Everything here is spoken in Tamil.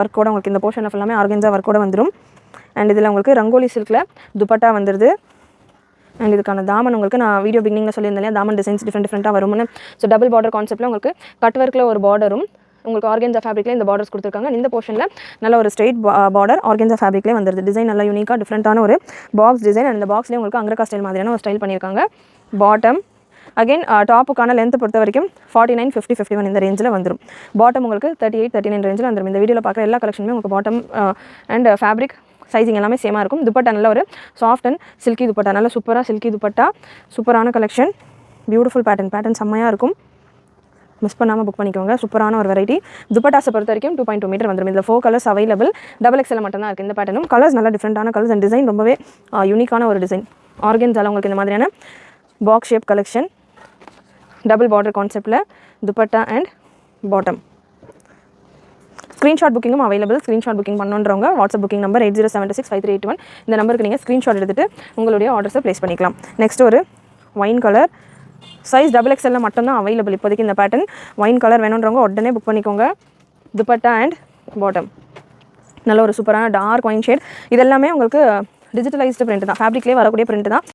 ஒர்க்கோட உங்களுக்கு இந்த போர்ஷன் ஃபுல்லாமே ஆர்கன்ஸா ஒர்க்கோட வந்துடும். அண்ட் இதில் உங்களுக்கு ரங்கோலி சில்கில் துப்பட்டா வந்துடுது. அண்ட் இதுக்கான தாமன் உங்களுக்கு நான் வீடியோ பிகினிங்கில் சொல்லியிருந்தேன் இல்லையா, தாமன் டிசைன்ஸ் டிஃப்ரெண்ட்டாக வரும்னு. ஸோ டபுள் பார்டர் கான்செப்ட்டில் உங்களுக்கு கட் ஒர்க்கில் ஒரு பார்டரும் உங்களுக்கு ஆர்கன்ஸா ஃபேப்ரிக்லேயே இந்த பார்டர்ஸ் கொடுத்துருக்காங்க. இந்த போர்ஷனில் நல்ல ஒரு ஸ்ட்ரெயிட் பார்டர் ஆர்கன்ஸா ஃபேப்ரிக்லேயே வந்துருது. டிசைன் நல்லா யூனிக்காக டிஃப்ரெண்ட்டான ஒரு பாக்ஸ் டிசைன். அண்ட் இந்த பாக்ஸ்லேயே உங்களுக்கு அங்கரக்கா ஸ்டைல் மாதிரியான ஒரு ஸ்டைல் பண்ணியிருக்காங்க. பாட்டம் அகைன் டாப்புக்கான லென்த் பொறுத்த வரைக்கும் 49, 50, 51 இந்த ரேஞ்சில் வந்துடும். பாட்டம் உங்களுக்கு 38, 39 ரேஞ்சில் வந்துடும். இந்த வீடியோவில் பார்க்குற எல்லா கலெக்ஷனுமே உங்களுக்கு பாட்டம் அண்ட் ஃபேப்ரிக் சைஸிங் எல்லாமே சேமாக இருக்கும். துப்பட்டா நல்ல ஒரு சாஃப்ட் அண்ட் சில்கி துப்பட்டா, நல்ல சூப்பராக சில்கி துப்பட்டா, சூப்பரான கலெக்ஷன், பியூட்டிஃபுல் பேட்டர்ன் செம்மையாக இருக்கும். மிஸ் பண்ணாமல் புக் பண்ணிக்கோங்க. சூப்பரான ஒரு வெரைட்டி. துப்பட்டாஸை பொறுத்த வரைக்கும் 2.2 மீட்டர் வந்துடும். இதில் 4 கலர்ஸ் அவைலபிள். XXL மட்டும் தான் இருக்குது இந்த பேட்டர்னும். கலர்ஸ் நல்லா டிஃப்ரெண்ட்டான கலர்ஸ் அண்ட் டிசைன் ரொம்பவே யூனிக்கான ஒரு டிசைன். ஆர்கன்ஸால உங்களுக்கு இந்த மாதிரியான box shape collection, double border கான்செப்டில் துப்பட்டா அண்ட் பாட்டம். ஸ்க்ரீன்ஷாட் புக்கிங்கும் அவைலபிள். ஸ்க்ரீன்ஷாட் புக்கிங் பண்ணுறவங்க வாட்ஸ்அப் புக்கிங் நம்பர் 80765381 இந்த நம்பருக்கு நீங்கள் ஸ்க்ரீன்ஷாட் எடுத்துகிட்டு உங்களுடைய ஆர்டர்ஸை ப்ளேஸ் பண்ணிக்கலாம். நெக்ஸ்ட் ஒரு ஒயின் கலர் சைஸ் XXL மட்டும்தான் அவைலபிள் இப்போதைக்கு இந்த பேட்டர்ன். ஒயின் கலர் வேணுன்றவங்க உடனே புக் பண்ணிக்கோங்க. துப்பட்டா அண்ட் பாட்டம் நல்ல ஒரு சூப்பரான டார்க் ஒயின் ஷேட். இதெல்லாமே உங்களுக்கு டிஜிட்டலைஸ்டு பிரிண்ட் தான், ஃபேப்ரிக்லேயே வரக்கூடிய பிரிண்ட் தான்.